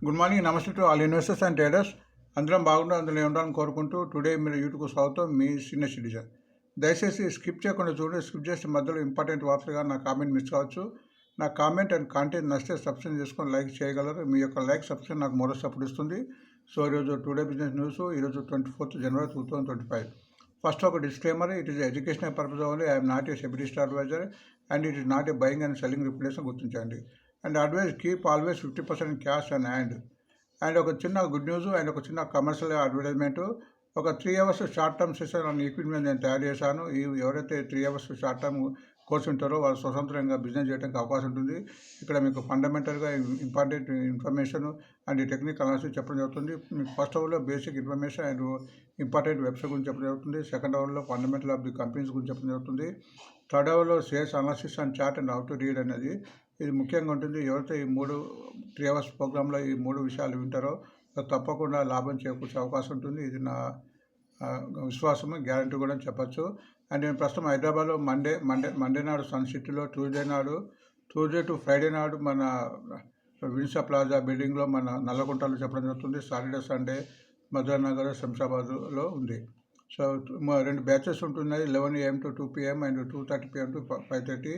Good morning, నమస్తే to all investors and traders. అందరం బాగుండు, అందులో ఉండాలని కోరుకుంటూ టుడే మీరు యూట్యూబ్కు స్వాగతం. మీ సీనియర్ సిటిజన్. దయచేసి స్కిప్ చేయకుండా చూడండి. స్కిప్ చేస్తే మధ్యలో ఇంపార్టెంట్ వార్తలుగా నా కామెంట్ మిస్ కావచ్చు. నా కామెంట్ అండ్ కాంటెంట్ నచ్చితే సబ్స్క్రైబ్ చేసుకొని లైక్ చేయగలరు. మీ యొక్క లైక్ సబ్స్క్రైబ్ నాకు మరో సపోర్ట్ ఇస్తుంది. సో ఈరోజు టుడే బిజినెస్ న్యూస్, ఈరోజు 24th January 2025. ఫస్ట్ ఒక disclaimer, it is educational purpose only. I'm not a security advisor and it is not a buying and selling రిప్లేషన్ గుర్తించండి. And advice keep always 50% in cash and and ఒక చిన్న good news and ఒక చిన్న commercial advertisement. ఒక 3 hours short term session అనే equity మీద నేను తయారు చేశాను. ఎవరైతే 3 hours షార్ట్ టర్మ్ కోర్స్ ఉంటారో వాళ్ళు స్వతంత్రంగా బిజినెస్ చేయడానికి అవకాశం ఉంటుంది. ఇక్కడ మీకు ఫండమెంటల్గా important information and technical analysis చెప్పడం జరుగుతుంది. మీకు ఫస్ట్ అవర్లో basic information and important website గురించి చెప్పడం జరుగుతుంది. సెకండ్ అవర్లో ఫండమెంటల్ ఆఫ్ ది కంపెనీస్ గురించి చెప్పడం జరుగుతుంది. థర్డ్ అవర్లో sales analysis and chart and how to read అనేది ఇది ముఖ్యంగా ఉంటుంది. ఎవరైతే ఈ 3 hours ప్రోగ్రాంలో ఈ 3 విషయాలు వింటారో తప్పకుండా లాభం చేకూర్చే అవకాశం ఉంటుంది. ఇది నా విశ్వాసము, గ్యారంటీ కూడా చెప్పచ్చు. అండ్ నేను ప్రస్తుతం హైదరాబాద్లో మండే నాడు సన్ సిటీలో, ట్యూస్డే టు ఫ్రైడే నాడు మన విన్సా ప్లాజా బిల్డింగ్లో మన నల్లకుంటలో చెప్పడం జరుగుతుంది. సాటర్డే సండే మధురా నగర్, శంషాబాద్లో ఉంది. సో 2 బ్యాచెస్ ఉంటున్నాయి, 11 AM to 2 PM and 2:30 PM to 5:30.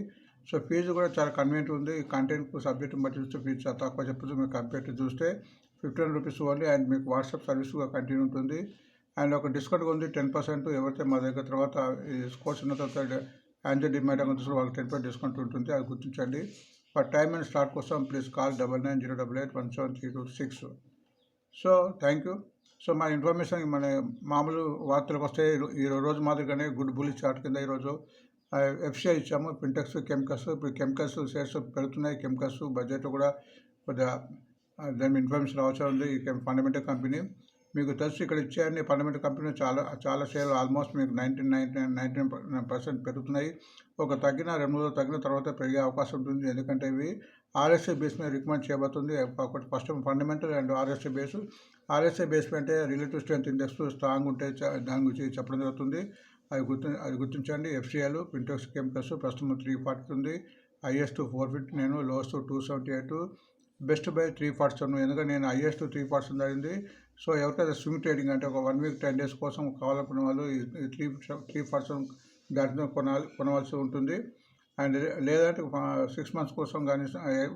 So fees కూడా చాలా కన్వీనియంట్ ఉంది. కంటెంట్కు సబ్జెక్ట్ని బట్టి చూస్తే ఫీజు చాలా తక్కువ చెప్పచ్చు. మీరు కంపేర్ చూస్తే 15 రూపీస్ ఓన్లీ. అండ్ మీకు వాట్సాప్ సర్వీస్ కూడా కంటిన్యూ ఉంటుంది. అండ్ ఒక డిస్కౌంట్ ఉంది 10%. ఎవరైతే మా దగ్గర తర్వాత ఈ కోర్స్ ఉన్న తర్వాత యాంజల్ డిమాండ్ తీసుకుని వాళ్ళకి 10% డిస్కౌంట్ ఉంటుంది, అది గుర్తించండి. ఫర్ టైమ్ అండ్ స్టార్ట్ కోసం please call 9908817326. So thank you. So మన ఇన్ఫర్మేషన్ మన మామూలు వార్తలకు వస్తే ఈ రోజు మాదిరిగానే గుడ్ బుల్ చార్ట్ కింద ఈరోజు ఎఫ్సిఐ ఇచ్చాము. Pintucks, chemicals. ఇప్పుడు కెమికల్స్ షేర్స్ పెరుగుతున్నాయి. కెమికల్స్ బడ్జెట్ కూడా కొద్దిగా దాని ఇన్ఫర్మేషన్ అవసరం ఉంది. ఈ ఫండమెంటల్ కంపెనీ మీకు తెలుసు, ఇక్కడ ఇచ్చేయని ఫండమెంటల్ కంపెనీ చాలా షేర్లు ఆల్మోస్ట్ మీకు 99% పెరుగుతున్నాయి. ఒక తగ్గిన 2 రోజులు తగ్గిన తర్వాత పెరిగే అవకాశం ఉంటుంది. ఎందుకంటే ఇవి ఆర్ఎస్ఐ బేస్ మీద రికమెండ్ చేయబోతుంది. ఒకటి first fundamental and RSI base. RSI base అంటే రిలేటివ్ స్ట్రెంత్ ఇండెక్స్ స్ట్రాంగ్ ఉంటే దాని గురించి చెప్పడం జరుగుతుంది. అది గుర్తించండి. ఎఫ్సిఐలు, పింటెక్స్, కెమికల్స్ ప్రస్తుతం 340 ఉంది. Highest 459, lowest 278, best by 347. ఎందుకంటే నేను హైయెస్ట్ 347 అయింది. సో ఎవరికైతే స్వింగ్ ట్రేడింగ్ అంటే ఒక 1 week 10 days కోసం కావాలనుకున్న వాళ్ళు ఈ 347 దాటిలో కొనవలసి ఉంటుంది. అండ్ లేదంటే 6 months కోసం కానీ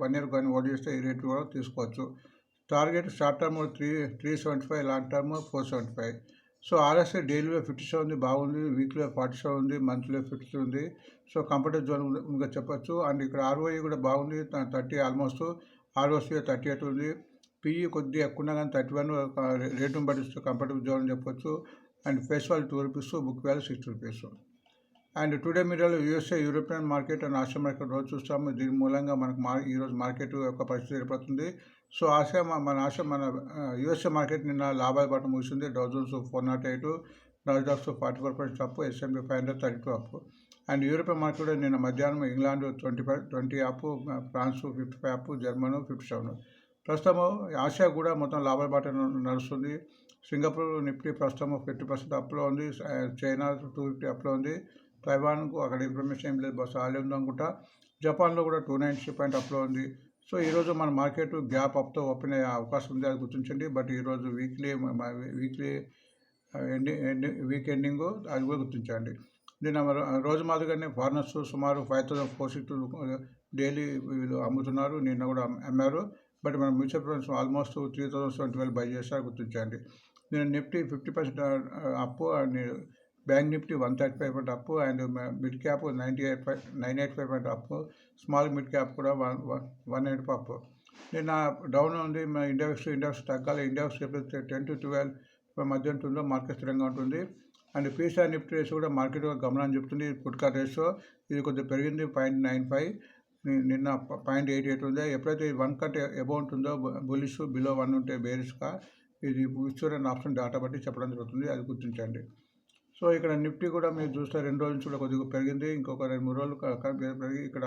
1 year కానీ ఓడి చేస్తే ఈ రేట్ కూడా తీసుకోవచ్చు. Target short term 375, long term 475. So RSI డైలీలో 57 ఉంది, బాగుంది. వీక్లో 47 ఉంది, మంత్లీలో 53 ఉంది. సో కంఫర్టబుల్ జోన్ ఇంకా చెప్పచ్చు. అండ్ ఇక్కడ ఆర్ఓఈ కూడా బాగుంది, 30 ఆల్మోస్ట్. ఆర్ఓసీ 38 ఉంది. పిఈ కొద్దిగా ఎక్కువ ఉన్నా కానీ 31 రేటును బట్టి కంఫర్టబుల్ జోన్ అని చెప్పొచ్చు. And face value 2 rupees, book value 60 rupees. And today మీడియాలో USA, European market and Asia market రోజు చూస్తాము. దీని మూలంగా మనకు ఈరోజు మార్కెట్ యొక్క పరిస్థితి ఏర్పడుతుంది. సో మన యూఎస్ఏ మార్కెట్ నిన్న లాభాల బాట ముగిసింది. Dow Jones 408, Nasdaq 44% up, S&P 500 32 up. And European market నిన్న మధ్యాహ్నం England 20 up, France 55 up, Germany 57. ప్రస్తుతము ఆసియా కూడా మొత్తం లాభాల బాట నడుస్తుంది. సింగపూర్ నిఫ్టీ ప్రస్తుతం 50% అప్లో ఉంది. చైనా 250 అప్లో ఉంది. తైవాన్కు అక్కడ ఇన్ఫర్మేషన్ ఏం లేదు, బస్ ఆలే ఉంది అనుకుంటా. జపాన్లో కూడా 290 పాయింట్ అప్లో ఉంది. సో ఈరోజు మన మార్కెట్ గ్యాప్ అప్తో ఓపెన్ అయ్యే అవకాశం ఉంది, అది గుర్తించండి. బట్ ఈరోజు వీక్ ఎండింగ్ అది కూడా గుర్తించండి. నిన్న రోజు మాదిరిగానే ఫారినర్స్ సుమారు 5460 డైలీ వీళ్ళు అమ్ముతున్నారు, నిన్న కూడా అమ్మారు. బట్ మన మ్యూచువల్ ఫండ్స్ ఆల్మోస్ట్ 3070 బై చేశారు, గుర్తించండి. నేను Nifty 50% up, and bank Nifty 135 up, and mid cap 985 up, small mid cap కూడా 180 అప్. నిన్న డౌన్ ఉంది. ఇండెక్స్ తగ్గాలి. ఇండెక్స్ 10 to 12 మధ్య ఉంటుందో మార్కెట్ స్థిరంగా ఉంటుంది. అండ్ పీసీఆర్ నిఫ్టీ రేషియో కూడా మార్కెట్ గమనాన్ని చెప్తుంది. పుట్కా రేషియో ఇది కొద్దిగా పెరిగింది, 0.95. నిన్న 0.88 ఉంది. ఎప్పుడైతే 1 కంటే అబౌవ్ ఉంటుందో బులిష్, బిలో 1 ఉంటే బేరిష్గా. ఇది ఫ్యూచర్ అండ్ ఆప్షన్ డేటా బట్టి చెప్పడం జరుగుతుంది, అది గుర్తించండి. సో ఇక్కడ నిఫ్టీ కూడా మీరు చూస్తే 2 రోజుల నుంచి కూడా కొద్దిగా పెరిగింది. ఇంకొక 2-3 రోజులు పెరిగి ఇక్కడ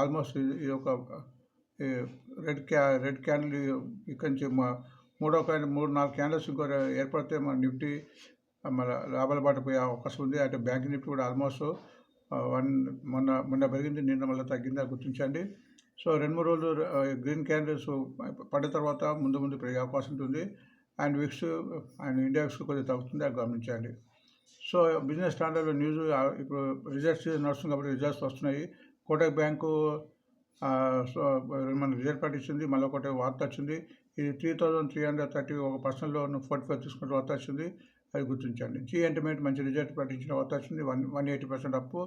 ఆల్మోస్ట్ ఇది ఒక రెడ్ క్యాండిల్ ఇక్కడి నుంచి 3-4 క్యాండిల్స్ ఇంకో ఏర్పడితే మన నిఫ్టీ మన లాభాల బాట పోయే అవకాశం ఉంది. అంటే బ్యాంక్ నిఫ్టీ కూడా ఆల్మోస్ట్ మొన్న పెరిగింది, నిన్న మళ్ళీ తగ్గింది, గుర్తించండి. సో 2-3 రోజులు గ్రీన్ క్యాండిల్స్ పడిన తర్వాత ముందు పెరిగే అవకాశం ఉంటుంది. And VIX and India VIX కొద్దిగా తగ్గుతుంది, అది గమనించండి. సో బిజినెస్ స్టాండర్డ్లో న్యూస్ ఇప్పుడు రిజల్ట్స్ సీజన్ నడుస్తుంది కాబట్టి రిజల్ట్స్ వస్తున్నాయి. కోటక్ బ్యాంకు సో మన రిజల్ట్ ప్రకటించింది. మళ్ళీ ఒకటి వార్త వచ్చింది. ఇది 3,330 ఒక పర్సన్లో 45 తీసుకున్న వార్త వచ్చింది, అది గుర్తించండి. జీ ఎంటర్టైన్మెంట్ మంచి రిజల్ట్ ప్రకటించిన వార్త వచ్చింది. 180% అప్పు,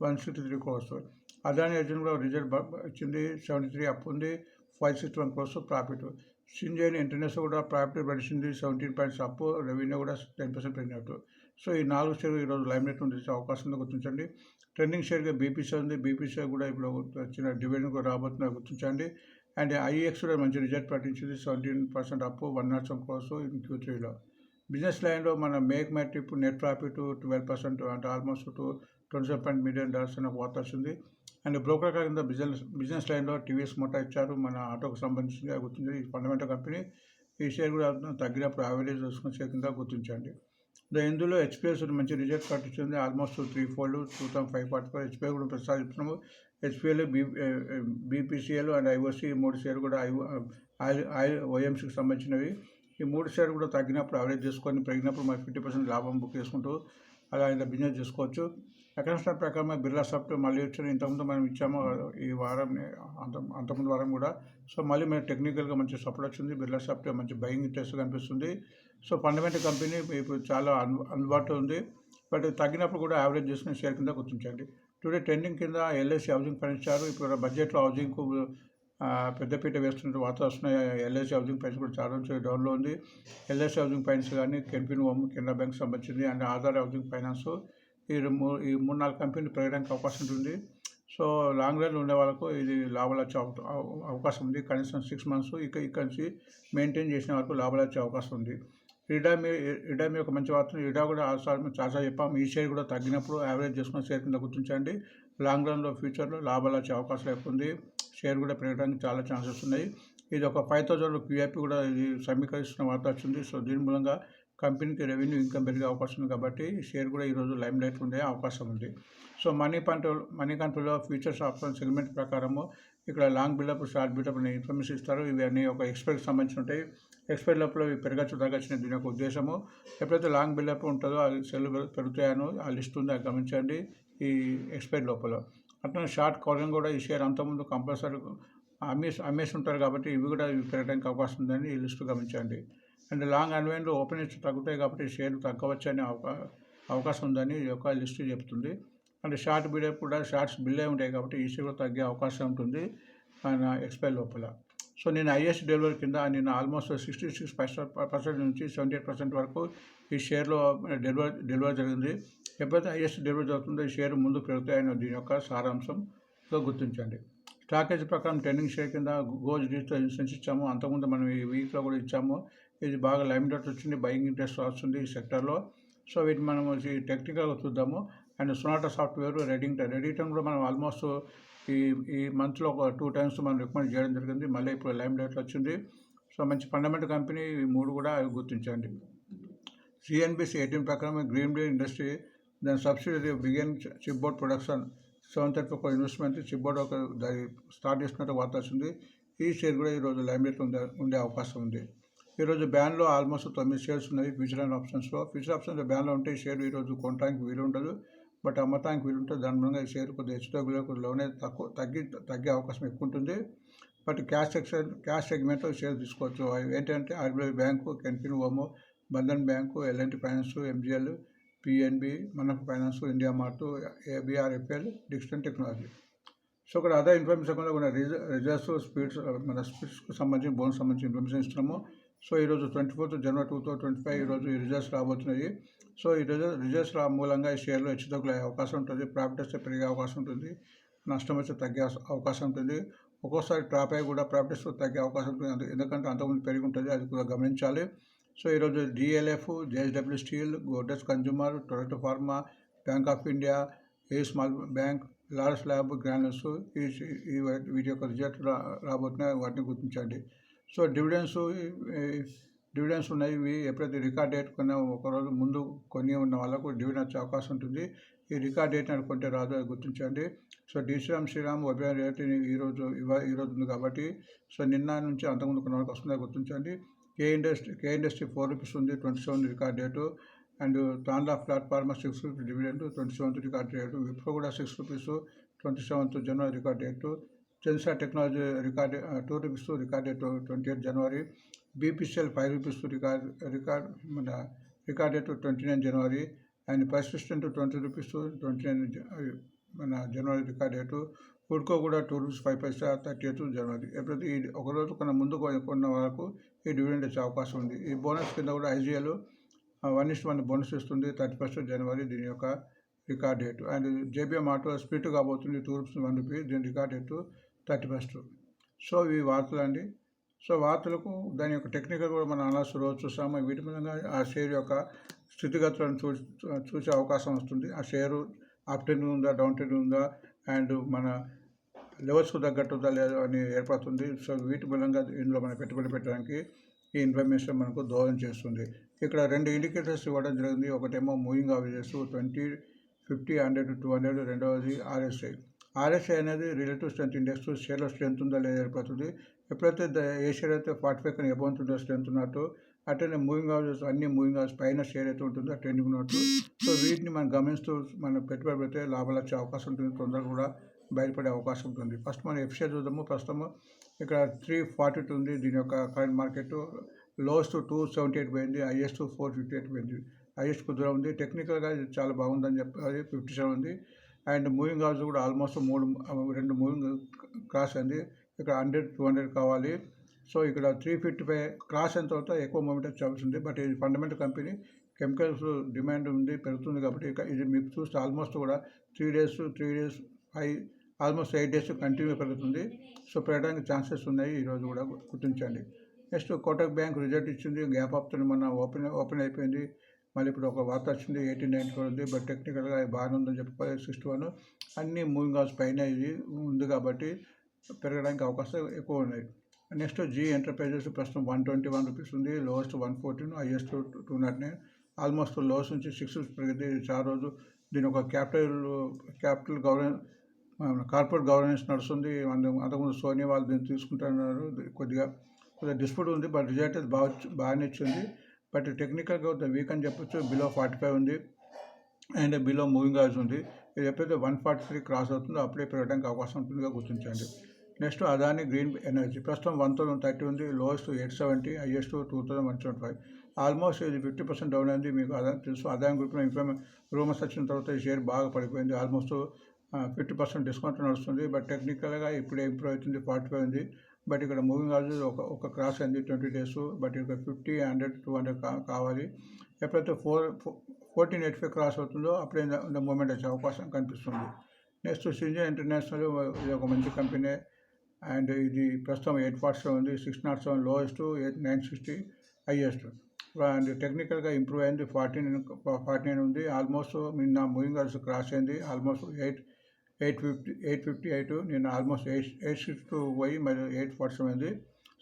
163 crores. అదాని ఎర్జన్ కూడా రిజల్ట్ వచ్చింది, 73 అప్పు ఉంది, 561 crores ప్రాఫిట్. సింజైన్ ఇంటర్నేషనల్ కూడా ప్రాఫిట్ పడిచింది, 17 పాయింట్స్ అప్పు, రెవెన్యూ కూడా 10% పెరిగినట్టు. సో ఈ 4 షేర్లు ఈరోజు లైమ్ లైట్ ఉండే అవకాశం ఉందో గుర్తించండి. ట్రెండింగ్ షేర్గా బీపీసీ ఉంది. బీపీసీ కూడా ఇప్పుడు వచ్చిన డివిడెండ్ కూడా రాబోతుందో గుర్తించండి. అండ్ ఐఎక్స్ కూడా మంచి రిజల్ట్ ప్రకటించింది, 17% అప్పు, 107 crores ఇన్ Q3లో. బిజినెస్ లైన్లో మన make my trip net profit 12%, అంటే ఆల్మోస్ట్ $27 million అని ఒక వార్త వచ్చింది. అండ్ బ్రోకర్ కింద బిజినెస్ లైన్లో టీవీఎస్ మోటార్ ఇచ్చారు, మన ఆటోకు సంబంధించి గుర్తించి. ఈ ఫండమెంటల్ కంపెనీ, ఈ షేర్ కూడా తగ్గినప్పుడు యావరేజ్ చూసుకున్న షేర్ కింద గుర్తించండి. ఇందులో హెచ్పిఎస్ మంచి రిజల్ట్ ప్రకటించింది, ఆల్మోస్ట్ 3-fold, 2,544. హెచ్పిఐ కూడా ప్రస్తావిస్తున్నాము. HPCL, BPCL and IOC 3 share కూడా ఆయిల్ ఓఎంసీకి సంబంధించినవి. ఈ 3 షేర్ కూడా తగ్గినప్పుడు యావరేజ్ చేసుకొని, పెరిగినప్పుడు మరి 50% లాభం బుక్ చేసుకుంటూ అలా ఇంకా బిజినెస్ చేసుకోవచ్చు. అకౌంట్స్ ప్రకారం బిర్లా సాఫ్ట్ మళ్ళీ వచ్చారు. ఇంతకుముందు మనం ఇచ్చాము ఈ వారం, అంతకుముందు వారం కూడా. సో మళ్ళీ మన టెక్నికల్గా మంచి సపోర్ట్ వచ్చింది. బిర్లా సాఫ్ట్ మంచి బయింగ్ ఇంట్రెస్ట్ కనిపిస్తుంది. సో ఫండమెంటల్ కంపెనీ ఇప్పుడు చాలా అందుబాటులో ఉంది. బట్ తగ్గినప్పుడు కూడా యావరేజ్ చేసుకుని షేర్ కింద గుర్తించండి. టుడే ట్రెండింగ్ కింద ఎల్ఐసి హౌసింగ్ ఫైనాన్స్ ఇచ్చారు. ఇప్పుడు బడ్జెట్లో హౌసింగ్కు పెద్దపీట వేస్తున్న వార్త వస్తున్నాయి. ఎల్ఐసి హౌసింగ్ ఫైనాన్స్ కూడా చాలా నుంచి డౌన్లో ఉంది. ఎల్ఐసి హౌసింగ్ ఫైనాన్స్ కానీ, కెన్ఫిన్ హోమ్, కెనరా బ్యాంక్ సంబంధించింది అండ్ ఆధార్ హౌసింగ్ ఫైనాన్స్, ఈ 3-4 కంపెనీలు పెరగడానికి అవకాశం ఉంటుంది. సో లాంగ్ రన్ ఉండే వాళ్ళకు ఇది లాభాలు వచ్చే అవకాశం ఉంది. కనీసం 6 months ఇక్కడ నుంచి మెయింటైన్ చేసిన వరకు లాభాలు వచ్చే అవకాశం ఉంది. ఇడామి ఒక మంచి వార్త. ఇడా కూడా చాలా చెప్పాము, ఈ షేర్ కూడా తగ్గినప్పుడు యావరేజ్ చేసుకున్న షేర్ కింద గుర్తించండి. లాంగ్ రన్లో ఫ్యూచర్లో లాభాలు వచ్చే అవకాశం ఎక్కువ ఉంది. షేర్ కూడా పెరగడానికి చాలా ఛాన్సెస్ ఉన్నాయి. ఇది ఒక 5,000 క్యూఐపీ కూడా ఇది సమీకరిస్తున్న వార్త వచ్చింది. సో దీని మూలంగా కంపెనీకి రెవెన్యూ ఇన్కమ్ పెరిగే అవకాశం ఉంది కాబట్టి షేర్ కూడా ఈరోజు లైమ్ లైట్ ఉండే అవకాశం ఉంది. సో మనీ కంట్రోల్లో ఫ్యూచర్స్ ఆప్షన్ సెగ్మెంట్ ప్రకారము ఇక్కడ లాంగ్ బిల్డప్, షార్ట్ బిల్డప్ అనే ఇన్ఫర్మేషన్ ఇస్తారు. ఇవన్నీ ఒక ఎక్స్పైర్కి సంబంధించి ఉంటాయి. ఎక్స్పైర్ లోపల ఇవి పెరగచ్చు తగ్గచ్చిన దీని యొక్క ఉద్దేశము. ఎప్పుడైతే లాంగ్ బిల్డప్ ఉంటుందో అది సెల్ పెరుగుతాయను ఆ లిస్ట్ ఉంది, అది గమనించండి ఈ ఎక్స్పైర్ లోపల. అట్లనే షార్ట్ కవరింగ్ కూడా ఈ షేర్ అంతకుముందు కంపల్సరీ అమ్మేసి ఉంటారు కాబట్టి ఇవి కూడా పెరగడానికి అవకాశం ఉందని ఈ లిస్టు గమనించండి. అండ్ లాంగ్ అన్వైన్లో ఓపెనింగ్స్ తగ్గుతాయి కాబట్టి షేర్లు తగ్గవచ్చు అనే అవకాశం ఉందని ఈ యొక్క లిస్టు చెప్తుంది. అంటే షార్ట్ బిల్డప్ కూడా షార్ట్స్ బిల్లే ఉంటాయి కాబట్టి ఈ షేర్ తగ్గే అవకాశం ఉంటుంది ఎక్స్పైర్ లోపల. సో నేను హైయెస్ట్ డెలివరీ కింద నేను ఆల్మోస్ట్ 66% నుంచి 78% వరకు ఈ షేర్లో డెలివరీ జరిగింది. ఎప్పుడైతే హైయెస్ట్ డెలివరీ జరుగుతుందో ఈ షేర్ ముందు పెరుగుతాయని దీని యొక్క సారాంశంతో గుర్తించండి. స్టాకేజ్ ప్రకారం ట్రెండింగ్ షేర్ కింద గోజ్ డిజిటల్ ఇన్సూరెన్స్ ఇచ్చాము. అంతకుముందు మనం ఈ వీక్లో కూడా ఇచ్చాము. ఇది బాగా లైమ్ డాట్ వచ్చింది, బయింగ్ ఇంట్రెస్ట్ వస్తుంది ఈ సెక్టర్లో. సో వీటిని మనం టెక్నికల్గా చూద్దాము. అండ్ సొనాటా సాఫ్ట్వేర్, రెడిటన్ కూడా మనం ఆల్మోస్ట్ ఈ మంత్లో ఒక 2 times మనం రికమెండ్ చేయడం జరిగింది. మళ్ళీ ఇప్పుడు లైమ్ లైట్లో వచ్చింది. సో మంచి ఫండమెంటల్ కంపెనీ, ఈ 3 కూడా గుర్తించండి. సిఎన్బిసి 18 ప్రకారం గ్రీన్ డే ఇండస్ట్రీ దాని subsidiary begin chip board production 730 investment chip board ఒక స్టార్ట్ చేసినట్టు వార్త వచ్చింది. ఈ షేర్ కూడా ఈరోజు లైమ్ లైట్లో ఉండే అవకాశం ఉంది. ఈరోజు బ్యాన్లో ఆల్మోస్ట్ 9 షేర్స్ ఉన్నాయి ఫ్యూచర్ అండ్ ఆప్షన్స్లో. ఫ్యూచర్ ఆప్షన్స్ బ్యాన్లో ఉంటే ఈ షేర్ ఈరోజు కొనడానికి వీలు ఉండదు, బట్ అమ్మటానికి వీలు ఉంటుంది. దాని మూలంగా ఈ షేర్ కొద్దిగా హెచ్చుతగ్గులోనే తగ్గే అవకాశం ఎక్కువ ఉంటుంది. బట్ క్యాష్ సెగ్మెంట్లో షేర్ తీసుకోవచ్చు. అవి ఏంటంటే RBI bank, Canfin home, Bandhan bank, LNT finance, MGL, PNB, మనకు finance, India mart, ABRFL, Dixon technology. So ఇక్కడ అదే ఇన్ఫర్మేషన్ కూడా రిజల్ట్స్ మన స్పీడ్స్కి సంబంధించి బోనస్ సంబంధించి ఇన్ఫర్మేషన్ ఇస్తున్నాము. సో ఈరోజు 24th January 2025 ఈరోజు ఈ రిజల్ట్స్ రాబోతున్నాయి. సో ఈ రిజల్ట్స్ మూలంగా ఈ షేర్లో హెచ్చుతగ్గులు అయ్యే అవకాశం ఉంటుంది. ప్రాఫిట్ వస్తే పెరిగే అవకాశం ఉంటుంది, నష్టం వస్తే తగ్గే అవకాశం ఉంటుంది. ఒక్కోసారి డ్రాప్ అయ్యి కూడా ప్రాఫిట్స్ తగ్గే అవకాశం ఉంటుంది, ఎందుకంటే అంతకుముందు పెరిగి ఉంటుంది, అది కూడా గమనించాలి. సో ఈరోజు DLF, JSW steel, Godrej consumer, Torrent pharma, bank of India, A small bank, large lab, granules వీటి యొక్క రిజల్ట్ రాబోతున్నాయి, వాటిని గుర్తించండి. సో డివిడెండ్స్ ఉన్నాయి. ఇవి ఎప్పుడైతే రికార్డ్ డేట్ కొన్నా ఒకరోజు ముందు కొని ఉన్న వాళ్ళకు డివిడెండ్ వచ్చే అవకాశం ఉంటుంది. ఈ రికార్డ్ డేట్ అనుకుంటే రాదు, అది గుర్తించండి. సో శ్రీరామ్ ఒబిఆర్ రేట్ ఈరోజు ఉంది కాబట్టి సో నిన్న నుంచి అంతకుముందు కొన్ని వరకు వస్తుందో గుర్తించండి. కే ఇండస్ట్రీ 4 రూపీస్ ఉంది, 27 record date. And Tanla platform 6 rupees dividend, 27 record date. Wipro కూడా 6 రూపీస్, 27 జనవరి record date. Zensar technology record 2 rupees record date 28 జనవరి. బీపీసీఎల్ 5 రూపీస్ రికార్డ్ డేట్ 29 జనవరి. అండ్ పర్సిస్టెంట్ 20 రూపీస్ 29 జనవరి రికార్డ్ డేటు. ఫుడ్కో కూడా 2 రూపీస్ 5 పైసా 38 జనవరి. ఎప్పుడైతే ఈ ఒకరోజు ముందు కొన్న వరకు ఈ డివిడెండ్ వచ్చే అవకాశం ఉంది. ఈ బోనస్ కింద కూడా ఐజీఎల్ 1:1 బోనస్ ఇస్తుంది 31 జనవరి దీని యొక్క record date. And JBM auto split కాబోతుంది 2 రూపీస్ 1 రూపీ, దీని రికార్డ్ డేట్ 31. సో ఇవి వార్తలు అండి. సో వార్తలకు దాని యొక్క టెక్నికల్ కూడా మనం అనాలిసిస్ రోజు చూసాము. వీటి మీద ఆ షేర్ యొక్క స్థితిగతులను చూసే అవకాశం వస్తుంది. ఆ షేరు అప్ ట్రెండ్ ఉందా, డౌన్ ట్రెండ్ ఉందా, అండ్ మన లెవెల్స్కు తగ్గట్టుందా లేదా అని ఏర్పడుతుంది. సో వీటి మూలంగా ఇందులో మనం పెట్టుబడి పెట్టడానికి ఈ ఇన్ఫర్మేషన్ మనకు దోహదం చేస్తుంది. ఇక్కడ 2 ఇండికేటర్స్ ఇవ్వడం జరిగింది. ఒకటేమో మూవింగ్ అవరేజెస్ 20, 50, 100, 200. రెండవది ఆర్ఎస్ఐ అనేది రిలేటివ్ స్ట్రెంత్ ఇండెక్స్. షేర్లో స్ట్రెంత్ ఉందా లేదా ఏర్పడుతుంది. ఎప్పుడైతే ఏ షేర్ అయితే 45 కన్నా ఎబో ఉంటుందో స్ట్రెంత్ ఉన్నట్టు, అట్లనే మూవింగ్ అవరేజెస్ అన్ని మూవింగ్ అవరేజ్ పైన షేర్ అయితే ఉంటుందో ట్రెండింగ్ ఉన్నట్టు. సో వీటిని మనం గమనిస్తూ మనం పెట్టుబడి పెడితే లాభాలు వచ్చే అవకాశం ఉంటుంది, తొందరగా కూడా బయటపడే అవకాశం ఉంటుంది. ఫస్ట్ మనం ఎఫ్షేర్ చూద్దాము. ప్రస్తుతం ఇక్కడ 342 ఉంది దీని యొక్క కరెంట్ మార్కెట్. లోయెస్ట్ 278 పోయింది, హైయెస్ట్ 458 పోయింది. హైయెస్ట్ కుదుర ఉంది. టెక్నికల్గా ఇది చాలా బాగుందని చెప్పాలి, 57 ఉంది. అండ్ మూవింగ్ అవరేజ్ కూడా ఆల్మోస్ట్ 2 మూవింగ్ క్రాస్ అయింది. ఇక్కడ 100, 200 కావాలి. సో ఇక్కడ 355 క్రాస్ అయిన తర్వాత ఎక్కువ మూమెంట్ వచ్చే అవసరం ఉంది. బట్ ఇది ఫండమెంటల్ కంపెనీ, కెమికల్స్ డిమాండ్ ఉంది, పెరుగుతుంది కాబట్టి ఇది మీకు చూస్తే ఆల్మోస్ట్ కూడా 3 డేస్ 5 ఆల్మోస్ట్ 8 డేస్ కంటిన్యూ పెరుగుతుంది. సో పెరగడానికి ఛాన్సెస్ ఉన్నాయి, ఈరోజు కూడా గుర్తించండి. నెక్స్ట్ కోటక్ బ్యాంక్ రిజల్ట్ ఇచ్చింది, గ్యాప్ అప్తో మన ఓపెన్ అయిపోయింది. మళ్ళీ ఇప్పుడు ఒక వార్త వచ్చింది 1894 ఉంది. బట్ టెక్నికల్గా బాగానే ఉందని చెప్పాలి. 61 అన్ని మూవింగ్ అవర్స్ పైన ఇది ఉంది కాబట్టి పెరగడానికి అవకాశాలు ఎక్కువ ఉన్నాయి. నెక్స్ట్ జీ ఎంటర్ప్రైజెస్ ప్రస్తుతం 121 రూపీస్ ఉంది, లోయెస్ట్ 114, హైయెస్ట్ 209. ఆల్మోస్ట్ లోయెస్ట్ నుంచి 6 రూపీస్ పెరిగింది. చాలా రోజు దీని ఒక క్యాపిటల్ కార్పొరేట్ గవర్నెన్స్ నడుస్తుంది. అంతకుముందు సోనియా వాళ్ళు దీన్ని తీసుకుంటున్నారు. కొద్దిగా డిస్ప్యూట్ ఉంది, బట్ రిజల్ట్ అయితే బాగానే ఇచ్చింది. బట్ టెక్నికల్గా వీక్ అని చెప్పొచ్చు. బిలో 45 ఉంది అండ్ బిలో మూవింగ్ అవరేజ్ ఉంది. ఇది ఎప్పుడైతే 143 క్రాస్ అవుతుందో అప్పుడే పెరగడానికి అవకాశం ఉంటుందిగా గుర్తించండి. నెక్స్ట్ అదాని గ్రీన్ ఎనర్జీ ప్రస్తుతం 1030 ఉంది, లోయెస్ట్ 870, హైయెస్ట్ 2175. ఆల్మోస్ట్ ఇది 50% డౌన్ అయింది. మీకు తెలుసు అదాని గ్రూప్లో రూమర్స్ వచ్చిన తర్వాత ఈ షేర్ బాగా పడిపోయింది. ఆల్మోస్ట్ 50% డిస్కౌంట్ నడుస్తుంది. బట్ టెక్నికల్గా ఇప్పుడే ఇంప్రూవ్ అవుతుంది, 45 ఉంది. బట్ ఇక్కడ మూవింగ్ అవరేజ్ ఒక క్రాస్ అయింది 20 డేస్. బట్ ఇక్కడ 50, 100, 200 కావాలి. ఎప్పుడైతే 1485 క్రాస్ అవుతుందో అప్పుడే మూమెంట్ వచ్చే అవకాశం కనిపిస్తుంది. నెక్స్ట్ సింజన్ ఇంటర్నేషనల్, ఇది ఒక మంచి కంపెనీ అండ్ ఇది ప్రస్తుతం 847 ఉంది, 607 లోయెస్ట్, 960 హైయెస్ట్. అండ్ టెక్నికల్గా ఇంప్రూవ్ అయింది, 49 ఉంది. ఆల్మోస్ట్ నిన్న మూవింగ్ అవరేజ్ క్రాస్ అయింది, ఆల్మోస్ట్ 858 నిన్న ఆల్మోస్ట్ 862 పోయి మరి 847 అయింది.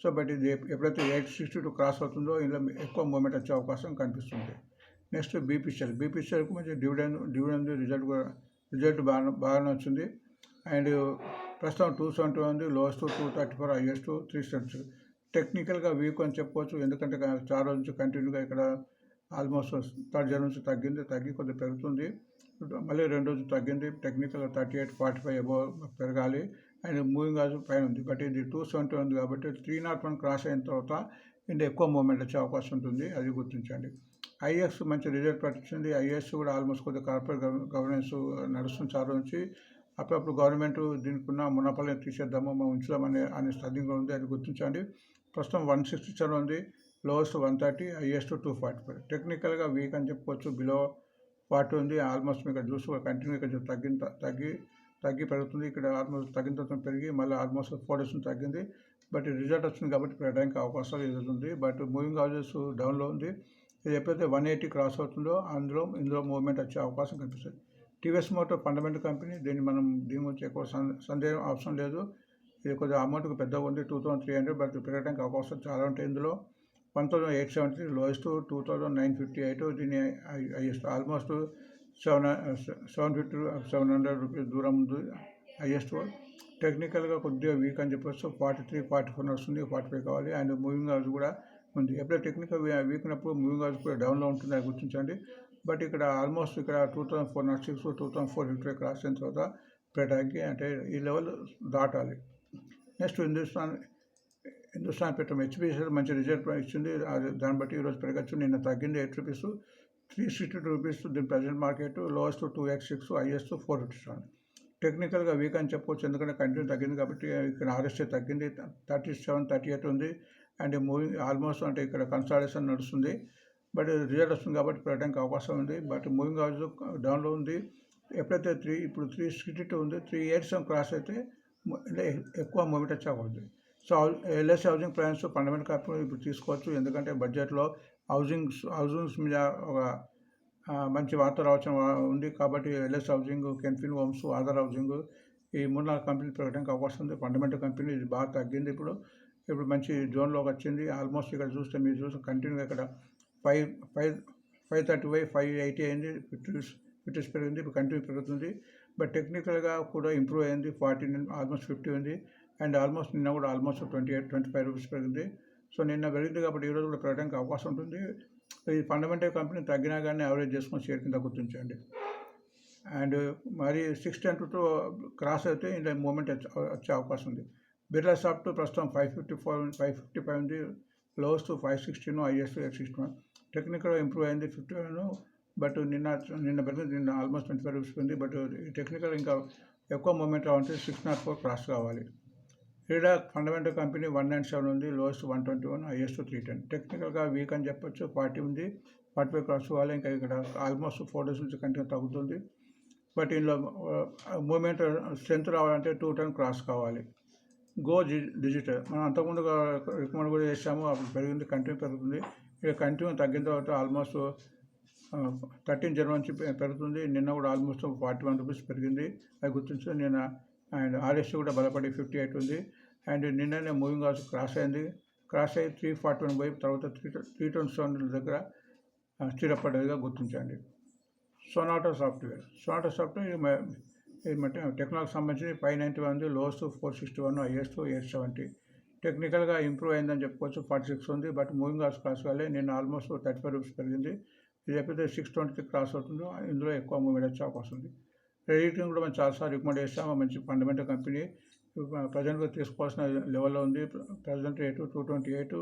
సో బట్ ఇది ఎప్పుడైతే 862 క్రాస్ అవుతుందో ఇందులో ఎక్కువ మూమెంట్ వచ్చే అవకాశం కనిపిస్తుంది. నెక్స్ట్ బీపీసీఎల్కు మంచి డివిడెండ్ రిజల్ట్ బాగానే వచ్చింది. అండ్ ప్రస్తుతం 270 ఉంది, లోయెస్ట్ 234, హైయెస్ట్ 3 cents. టెక్నికల్గా వీక్ అని చెప్పుకోవచ్చు, ఎందుకంటే చాలా రోజు నుంచి కంటిన్యూగా ఇక్కడ ఆల్మోస్ట్ 3rd జనవరి నుంచి తగ్గి కొద్దిగా పెరుగుతుంది. మళ్ళీ 2 రోజులు తగ్గింది. టెక్నికల్గా 38, 45 ఎబో పెరగాలి. అండ్ మూవింగ్ అవరేజ్ పైన ఉంది. బట్ ఇది 270 ఉంది కాబట్టి 301 క్రాస్ అయిన తర్వాత ఇందులో ఎక్కువ మూమెంట్ వచ్చే అవకాశం ఉంటుంది, అది గుర్తించండి. ఐఎస్ మంచి రిజల్ట్ పట్టించింది. ఐఎస్ కూడా ఆల్మోస్ట్ కొద్దిగా కార్పొరేట్ గవర్నెన్స్ నడుస్తుంది చాలా నుంచి. అప్పుడప్పుడు గవర్నమెంట్ దీనికి ఉన్న మునపల్ని తీసేద్దాము, మనం ఉంచుదామని స్టడింగ్లో ఉంది, అది గుర్తించండి. ప్రస్తుతం 167 ఉంది, లోయెస్ట్ 130, హైయెస్ట్ 245. టెక్నికల్గా వీక్ అని చెప్పుకోవచ్చు, బిలో 40 ఉంది. ఆల్మోస్ట్ మీకు చూసి కంటిన్యూ కొంచెం తగ్గి పెరుగుతుంది. ఇక్కడ ఆల్మోస్ట్ తగ్గిన తర్వాత పెరిగి మళ్ళీ ఆల్మోస్ట్ 4 days తగ్గింది. బట్ రిజల్ట్ వచ్చింది కాబట్టి పెరగడానికి అవకాశాలు ఎదుగుతుంది. బట్ మూవింగ్ అవరేజెస్ డౌన్లో ఉంది. ఇది ఎప్పుడైతే 180 క్రాస్ అవుతుందో ఇందులో మూవ్మెంట్ వచ్చే అవకాశం కనిపిస్తుంది. టీవీఎస్ మోటార్ ఫండమెంటల్ కంపెనీ, దీని గురించి ఎక్కువ సందేహం అవసరం లేదు. ఇది కొద్దిగా అమౌంట్కి పెద్దగా ఉంది, 2300. బట్ పెరగడానికి అవకాశం చాలా ఉంటాయి. ఇందులో 1873 లోయెస్ట్, 2958 దీని హైయెస్ట్. ఆల్మోస్ట్ 750 700 రూపీస్ దూరం ఉంది హైయెస్ట్. టెక్నికల్గా కొద్దిగా వీక్ అని చెప్పొచ్చు. 43-44 వస్తుంది, 45 కావాలి. అండ్ మూవింగ్ అవర్స్ కూడా ఉంది. ఎప్పుడైతే టెక్నికల్ వీక్ ఉన్నప్పుడు మూవింగ్ అవర్స్ కూడా డౌన్లో ఉంటుంది, అది గుర్తించండి. బట్ ఇక్కడ ఆల్మోస్ట్ ఇక్కడ 2406 2455 క్రాస్ అయిన తర్వాత పెట్టడానికి అంటే ఈ లెవెల్ దాటాలి. నెక్స్ట్ హిందుస్థాన్ పెట్రోల్ హెచ్పిసిఎల్ మంచి రిజల్ట్ ఇచ్చింది. దాన్ని బట్టి ఈరోజు పెరగచ్చు. నిన్న తగ్గింది 8 రూపీస్, 362 రూపీస్ దీని present market. Lowest 2x6, highest 457. టెక్నికల్గా వీక్ అని చెప్పవచ్చు, ఎందుకంటే కంటిన్యూ తగ్గింది కాబట్టి. ఇక్కడ ఆర్ఎస్ఏ తగ్గింది, 37-38 ఉంది. అండ్ మూవింగ్ ఆల్మోస్ట్ అంటే ఇక్కడ కన్సాలిడేషన్ నడుస్తుంది. బట్ రిజల్ట్ వస్తుంది కాబట్టి పెట్టడానికి అవకాశం ఉంది. బట్ మూవింగ్ అవర్స్ డౌన్లో ఉంది. ఎప్పుడైతే ఇప్పుడు 362 ఉంది, 387 క్రాస్ అయితే ఎక్కువ మూమెంట్ వచ్చే అవుతుంది. So LIC housing finance fundamental capital ఇప్పుడు తీసుకోవచ్చు, ఎందుకంటే బడ్జెట్లో హౌసింగ్స్ మీద ఒక మంచి వార్త రావడం ఉంది కాబట్టి LIC housing, Canfin homes, Aadhaar housing ఈ 3-4 కంపెనీలు పెరగడానికి అవకాశం ఉంది. ఫండమెంటల్ కంపెనీ ఇది బాగా తగ్గింది, ఇప్పుడు మంచి జోన్లోకి వచ్చింది. ఆల్మోస్ట్ ఇక్కడ చూస్తే మీరు చూస్తే కంటిన్యూగా ఇక్కడ 535 580 అయింది, 50 పెరిగింది, ఇప్పుడు కంటిన్యూ పెరుగుతుంది. బట్ టెక్నికల్గా కూడా ఇంప్రూవ్ అయింది, 49 ఆల్మోస్ట్ 50 ఉంది. అండ్ ఆల్మోస్ట్ నిన్న కూడా ఆల్మోస్ట్ 28-25 రూపీస్ పెరిగింది. సో నిన్న పెరిగింది కాబట్టి ఈరోజు కూడా పెరగడానికి అవకాశం ఉంటుంది. ఈ ఫండమెంటల్ కంపెనీ తగ్గినా కానీ యావరేజ్ చేసుకొని షేర్ కింద గుర్తించండి. అండ్ మరి 610 క్రాస్ అయితే ఇంత మూమెంట్ వచ్చే అవకాశం ఉంది. బిర్లా సాఫ్ట్ ప్రస్తుతం 555 ఉంది, లోయెస్ట్ 516, హైయెస్ట్ 861. టెక్నికల్ ఇంప్రూవ్ అయింది 51, బట్ నిన్న పెరిగింది, నిన్న ఆల్మోస్ట్ 25 రూపీస్ ఉంది. బట్ టెక్నికల్ ఇంకా ఎక్కువ మూమెంట్ రావాలంటే 604 క్రాస్ కావాలి. రీడా ఫండమెంటల్ కంపెనీ 197 ఉంది, లోయెస్ట్ 121, హైయెస్ట్ 310. టెక్నికల్గా వీక్ అని చెప్పొచ్చు, 40 ఉంది, 45 క్రాస్ కావాలి. ఇంకా ఇక్కడ ఆల్మోస్ట్ 4 డేస్ నుంచి కంటిన్యూ తగ్గుతుంది. బట్ ఇందులో మూమెంట్ స్ట్రెంత్ రావాలంటే 210 క్రాస్ కావాలి. గో డిజిటల్ మనం అంతకుముందు రికమెండ్ కూడా చేసాము, అప్పుడు పెరిగింది, కంటిన్యూ పెరుగుతుంది. ఇక కంటిన్యూ తగ్గిన తర్వాత ఆల్మోస్ట్ 13 జనవరి నుంచి పెరుగుతుంది. నిన్న కూడా ఆల్మోస్ట్ 41 రూపీస్ పెరిగింది, అది గుర్తించి నిన్న. అండ్ ఆర్ఎస్సీ కూడా బలపడి 58 ఉంది. అండ్ నిన్ననే మూవింగ్ అవర్స్ క్రాస్ అయ్యి 341 పోయి తర్వాత 327 దగ్గర స్థిరపడేదిగా గుర్తించండి. సొనాటా సాఫ్ట్వేర్ టెక్నాలజీకి సంబంధించి 591 ఉంది, లోయెస్ట్ 461, హైయెస్ట్ 870. టెక్నికల్గా ఇంప్రూవ్ అయిందని చెప్పుకోవచ్చు, 46 ఉంది. బట్ మూవింగ్ అవర్స్ క్రాస్ కాలే, నిన్న ఆల్మోస్ట్ 35 రూపీస్ పెరిగింది. ఇది ఎప్పుడైతే 620 క్రాస్ అవుతుందో ఇందులో ఎక్కువ మూమెంట్ వచ్చే అవకాశం ఉంది. రేటింగ్ కూడా మనం చాలాసార్లు రికమెండ్ చేస్తాము, మంచి ఫండమెంటల్ కంపెనీ. ప్రజెంట్గా తీసుకోవాల్సిన లెవెల్లో ఉంది. Present rate 228,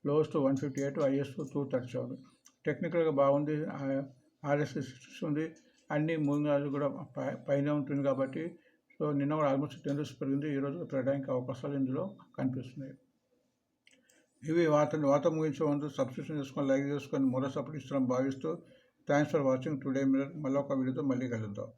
lowest 158, highest 237. టెక్నికల్గా బాగుంది, ఆర్ఎస్సీ ఉంది. అన్ని మూవింగ్ అవర్స్ కూడా పైన ఉంటుంది కాబట్టి. సో నిన్న కూడా ఆల్మోస్ట్ 10 రూపీస్ పెరిగింది, ఈరోజు పెరగడానికి అవకాశాలు ఇందులో కనిపిస్తున్నాయి. ఇవి వార్త ముగించే ముందు సబ్స్క్రిప్షన్ చేసుకొని, లైక్ చేసుకొని, మరో సపోర్ట్ ఇస్తున్నాం భావిస్తూ thanks for watching today mirror. మళ్ళీ ఒక వీడియోతో మళ్ళీ కలుద్దాం.